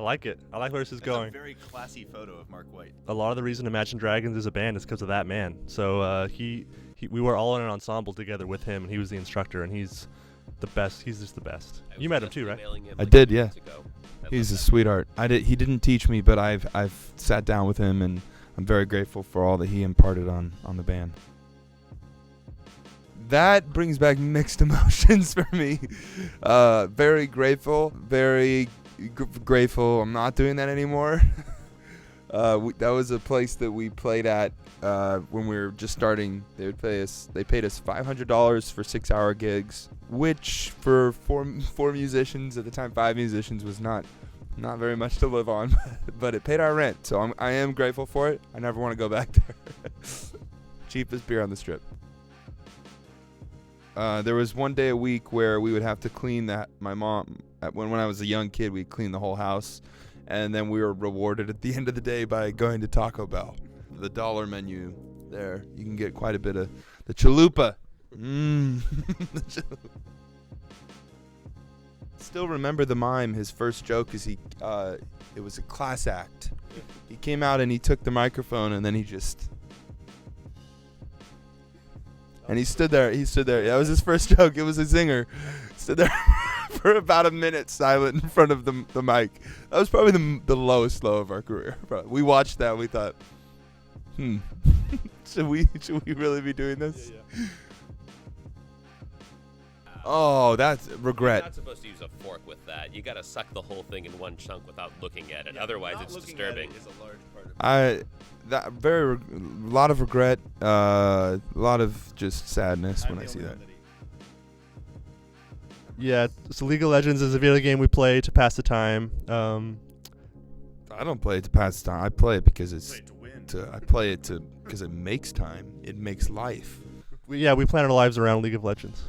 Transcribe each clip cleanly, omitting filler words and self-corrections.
like it. I like where this is going. A very classy photo of Mark White. A lot of the reason Imagine Dragons is a band is because of that man. So we were all in an ensemble together with him, and he was the instructor, and he's the best. He's just the best. You met him too, right? I did, yeah. He's a sweetheart. He didn't teach me, but I've sat down with him, and I'm very grateful for all that he imparted on the band. That brings back mixed emotions for me. Very grateful, very grateful I'm not doing that anymore. That was a place that we played at when we were just starting. They paid us $500 for 6-hour gigs, which for four musicians at the time, 5 musicians, was not very much to live on, but it paid our rent. So I am grateful for it. I never want to go back there. Cheapest beer on the Strip. There was one day a week where we would have to clean that. My mom, when I was a young kid, we'd clean the whole house, and then we were rewarded at the end of the day by going to Taco Bell. The dollar menu there, you can get quite a bit of the chalupa. Still remember the mime. His first joke is it was a class act. He came out and he took the microphone, and then he just. And he stood there. That was his first joke. It was a zinger. Stood there for about a minute silent in front of the mic. That was probably the lowest low of our career. We watched that and we thought, should we really be doing this? Yeah. Oh, that's regret. You're not supposed to use a fork with that. You got to suck the whole thing in one chunk without looking at it. Otherwise, it's disturbing. Is a large part of a lot of regret, a lot of just sadness when I see that. Yeah, so League of Legends is a video game we play to pass the time. I don't play it to pass the time. I play it because I play it because it makes time. It makes life. We plan our lives around League of Legends.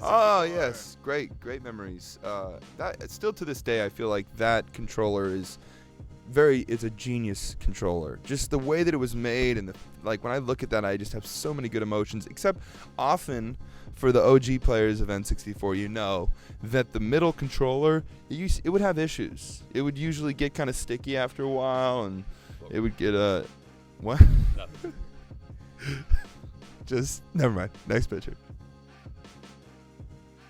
Oh yes, great memories. That still to this day, I feel like that controller is a genius controller. Just the way that it was made, and when I look at that, I just have so many good emotions. Except often for the OG players of N64, you know that the middle controller it would have issues. It would usually get kind of sticky after a while, and it would get what? Just never mind. Next picture.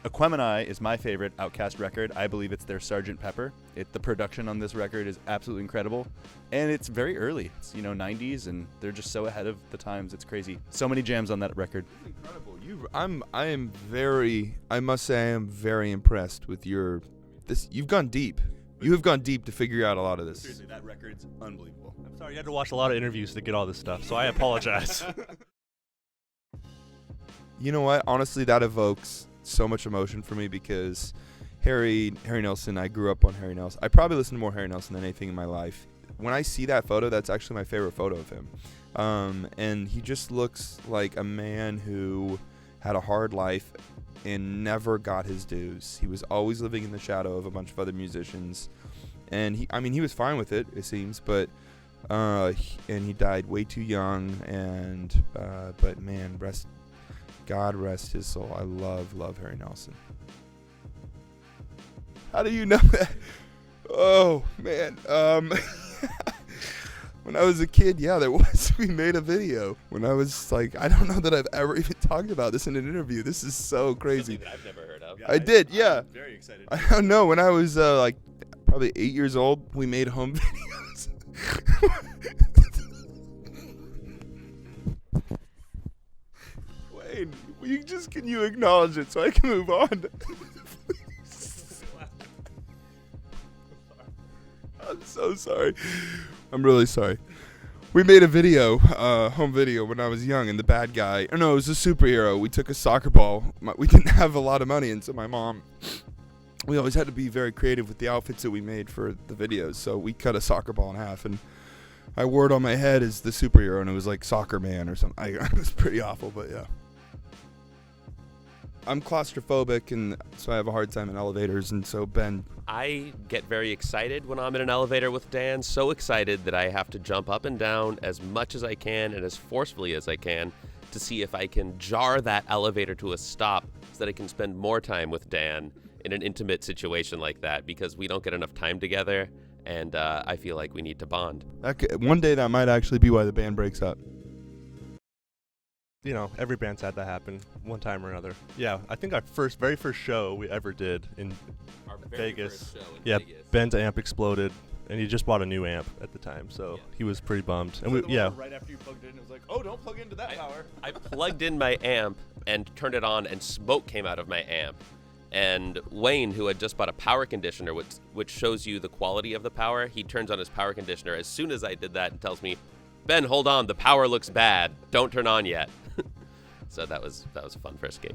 Aquemini is my favorite Outkast record. I believe it's their Sgt. Pepper. The production on this record is absolutely incredible, and it's very early. It's 90s, and they're just so ahead of the times. It's crazy. So many jams on that record. It's incredible. I must say, I am very impressed with this. You've gone deep. You have gone deep to figure out a lot of this. Seriously, that record's unbelievable. I'm sorry, you had to watch a lot of interviews to get all this stuff, so I apologize. You know what? Honestly, that evokes so much emotion for me because Harry Nilsson, I grew up on Harry Nilsson. I probably listen to more Harry Nilsson than anything in my life. When I see that photo, that's actually my favorite photo of him. And he just looks like a man who had a hard life and never got his dues. He was always living in the shadow of a bunch of other musicians. And he was fine with it seems, but and he died way too young, and but man, God rest his soul. I love Harry Nilsson. How do you know that? Oh man. When I was a kid, we made a video. When I was I don't know that I've ever even talked about this in an interview. This is so crazy. Something that I've never heard of. Yeah, I did, yeah. I'm very excited. I don't know. When I was probably 8 years old, we made home videos. Wayne, can you acknowledge it so I can move on? I'm so sorry. I'm really sorry. We made a video, home video, when I was young, and the bad guy, it was a superhero. We took a soccer ball. We didn't have a lot of money, and so my mom, we always had to be very creative with the outfits that we made for the videos. So we cut a soccer ball in half, and I wore it on my head as the superhero, and it was like Soccer Man or something. It was pretty awful, but yeah. I'm claustrophobic, and so I have a hard time in elevators, and so Ben. I get very excited when I'm in an elevator with Dan, so excited that I have to jump up and down as much as I can and as forcefully as I can to see if I can jar that elevator to a stop so that I can spend more time with Dan in an intimate situation like that because we don't get enough time together, and I feel like we need to bond. One day that might actually be why the band breaks up. You know, every band's had that happen one time or another. Yeah, I think our very first show we ever did in Our very Vegas. first show in Yeah, Vegas. Ben's amp exploded, and he just bought a new amp at the time, so Yeah. he was pretty bummed. And So the we, yeah, one right after you plugged in, it was like, oh, don't plug into that power. I plugged in my amp and turned it on, and smoke came out of my amp. And Wayne, who had just bought a power conditioner, which shows you the quality of the power, he turns on his power conditioner as soon as I did that and tells me, Ben, hold on, the power looks bad. Don't turn on yet. So that was a fun first gig.